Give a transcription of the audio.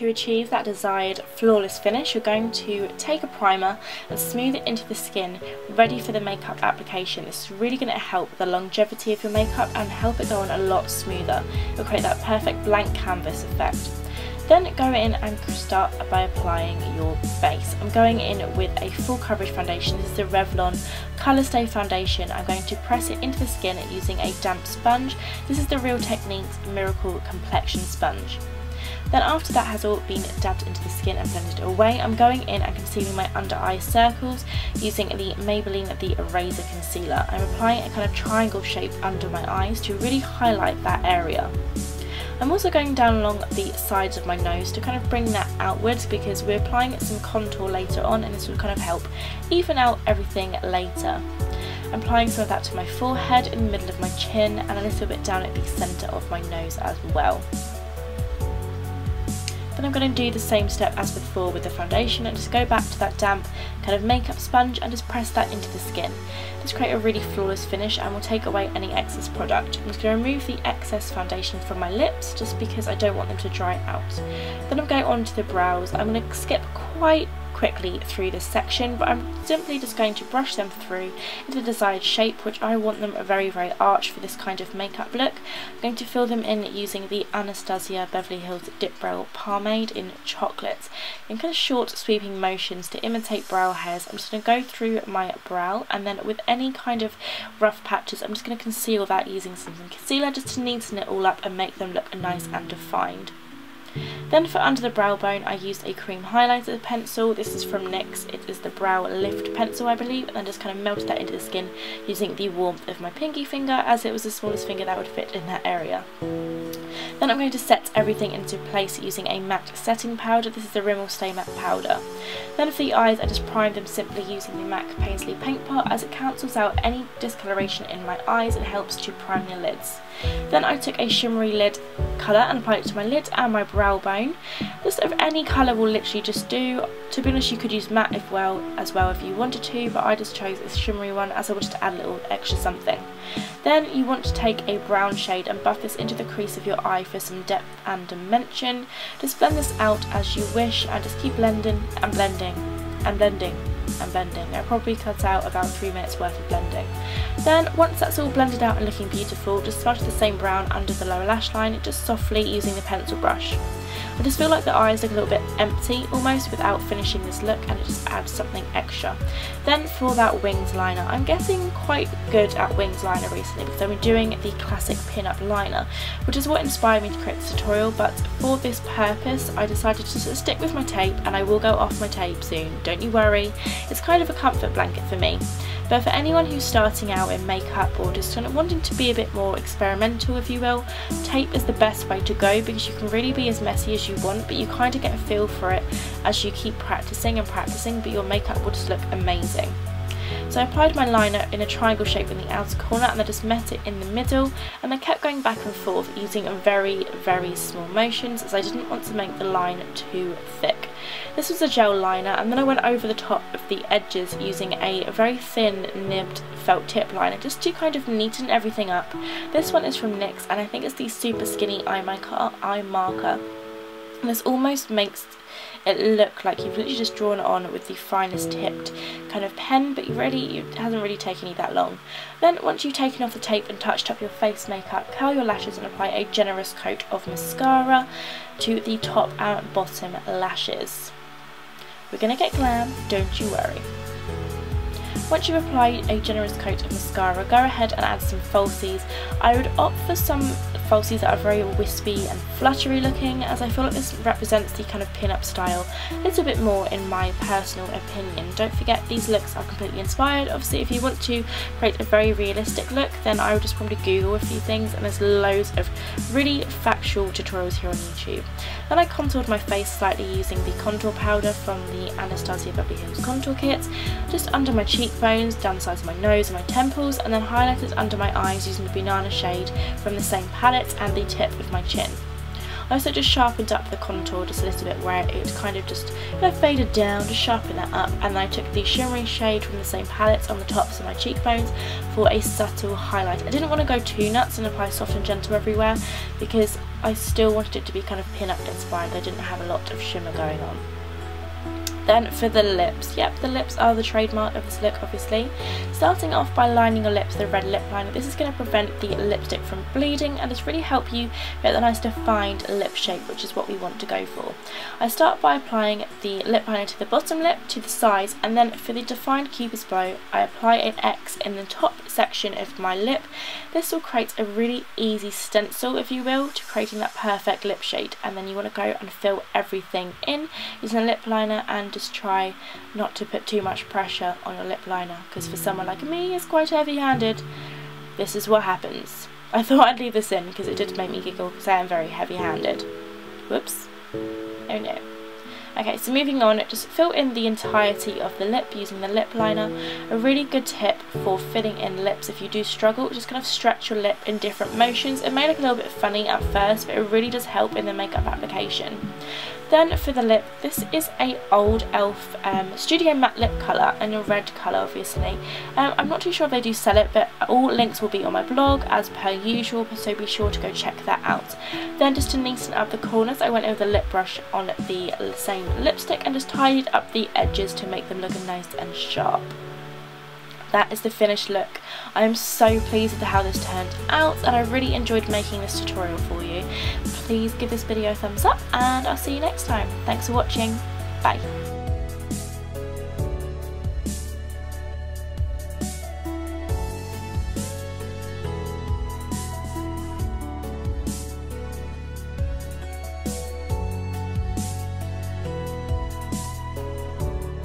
to achieve that desired flawless finish, you're going to take a primer and smooth it into the skin, ready for the makeup application. This is really going to help the longevity of your makeup and help it go on a lot smoother. It'll create that perfect blank canvas effect. Then go in and start by applying your base. I'm going in with a full coverage foundation. This is the Revlon Colour Stay foundation. I'm going to press it into the skin using a damp sponge. This is the Real Techniques Miracle Complexion Sponge. Then after that has all been dabbed into the skin and blended away, I'm going in and concealing my under eye circles using the Maybelline The Eraser Concealer. I'm applying a kind of triangle shape under my eyes to really highlight that area. I'm also going down along the sides of my nose to kind of bring that outwards, because we're applying some contour later on and this will kind of help even out everything later. I'm applying some of that to my forehead, in the middle of my chin, and a little bit down at the centre of my nose as well. Then I'm going to do the same step as before with the foundation and just go back to that damp kind of makeup sponge and just press that into the skin. Just create a really flawless finish and will take away any excess product. I'm just going to remove the excess foundation from my lips just because I don't want them to dry out. Then I'm going on to the brows. I'm going to skip quite quickly through this section, but I'm simply just going to brush them through into the desired shape, which I want them very arched for this kind of makeup look. I'm going to fill them in using the Anastasia Beverly Hills Dip Brow Pomade in Chocolate in kind of short sweeping motions to imitate brow hairs. I'm just going to go through my brow, and then with any kind of rough patches I'm just going to conceal that using some concealer just to neaten it all up and make them look nice and defined. Then for under the brow bone I used a cream highlighter pencil. This is from NYX. It is the Brow Lift pencil I believe, and then just kind of melted that into the skin using the warmth of my pinky finger, as it was the smallest finger that would fit in that area. Then I'm going to set everything into place using a matte setting powder. This is the Rimmel Stay Matte Powder. Then for the eyes I just primed them simply using the MAC Paisley Paint Pot, as it cancels out any discoloration in my eyes and helps to prime the lids. Then I took a shimmery lid colour and applied it to my lid and my brow bone. Just of any colour will literally just do. To be honest, you could use matte as well if you wanted to, but I just chose this shimmery one as I wanted to add a little extra something. Then you want to take a brown shade and buff this into the crease of your eye for some depth and dimension. Just blend this out as you wish and just keep blending and blending and blending and blending. It probably cuts out about 3 minutes worth of blending. Then once that's all blended out and looking beautiful, just smudge the same brown under the lower lash line, just softly using the pencil brush. I just feel like the eyes look a little bit empty almost without finishing this look, and it just adds something extra. Then for that wings liner, I'm getting quite good at wings liner recently because I've been doing the classic pin-up liner, which is what inspired me to create this tutorial, but for this purpose I decided to stick with my tape, and I will go off my tape soon, don't you worry. It's kind of a comfort blanket for me. But for anyone who's starting out in makeup or just kind of wanting to be a bit more experimental, if you will, tape is the best way to go, because you can really be as messy as you want, but you kind of get a feel for it as you keep practicing and practicing, but your makeup will just look amazing. So I applied my liner in a triangle shape in the outer corner, and I just met it in the middle, and I kept going back and forth using very small motions as I didn't want to make the line too thick. This was a gel liner, and then I went over the top of the edges using a very thin nibbed felt tip liner just to kind of neaten everything up. This one is from NYX, and I think it's the Super Skinny Eye Marker. And this almost makes it look like you've literally just drawn it on with the finest tipped kind of pen, but it hasn't really taken you that long. Then once you've taken off the tape and touched up your face makeup, curl your lashes and apply a generous coat of mascara to the top and bottom lashes. We're going to get glam, don't you worry. Once you've applied a generous coat of mascara, go ahead and add some falsies. I would opt for some falsies that are very wispy and fluttery looking, as I feel like this represents the kind of pin-up style a little bit more in my personal opinion. Don't forget, these looks are completely inspired. Obviously, if you want to create a very realistic look, then I would just probably Google a few things, and there's loads of really factual tutorials here on YouTube. Then I contoured my face slightly using the contour powder from the Anastasia Beverly Hills Contour Kit, just under my cheekbones, down the sides of my nose and my temples, and then highlighted under my eyes using the banana shade from the same palette and the tip of my chin. I also just sharpened up the contour just a little bit where it kind of just faded down, to sharpen that up, and then I took the shimmery shade from the same palette on the tops of my cheekbones for a subtle highlight. I didn't want to go too nuts and apply soft and gentle everywhere, because I still wanted it to be kind of pin-up inspired. I didn't have a lot of shimmer going on. Then for the lips, yep, the lips are the trademark of this look, obviously. Starting off by lining your lips with a red lip liner. This is going to prevent the lipstick from bleeding and just really help you get the nice defined lip shape, which is what we want to go for. I start by applying the lip liner to the bottom lip, to the sides, and then for the defined cupid's bow, I apply an X in the top section of my lip. This will create a really easy stencil, if you will, to creating that perfect lip shade, and then you want to go and fill everything in using a lip liner, and just try not to put too much pressure on your lip liner, because for someone like me who's quite heavy-handed, this is what happens. I thought I'd leave this in because it did make me giggle, because I am very heavy-handed. Whoops. Oh no. Okay, so moving on, just fill in the entirety of the lip using the lip liner. A really good tip for filling in lips if you do struggle, just kind of stretch your lip in different motions. It may look a little bit funny at first, but it really does help in the makeup application. Then for the lip, this is a old e.l.f. Studio Matte Lip colour, and your red colour obviously. I'm not too sure if they do sell it, but all links will be on my blog as per usual, so be sure to go check that out. Then just to neaten up the corners, I went over the lip brush on the same lipstick and just tidied up the edges to make them look nice and sharp. That is the finished look. I am so pleased with how this turned out, and I really enjoyed making this tutorial for you. Please give this video a thumbs up, and I'll see you next time. Thanks for watching. Bye.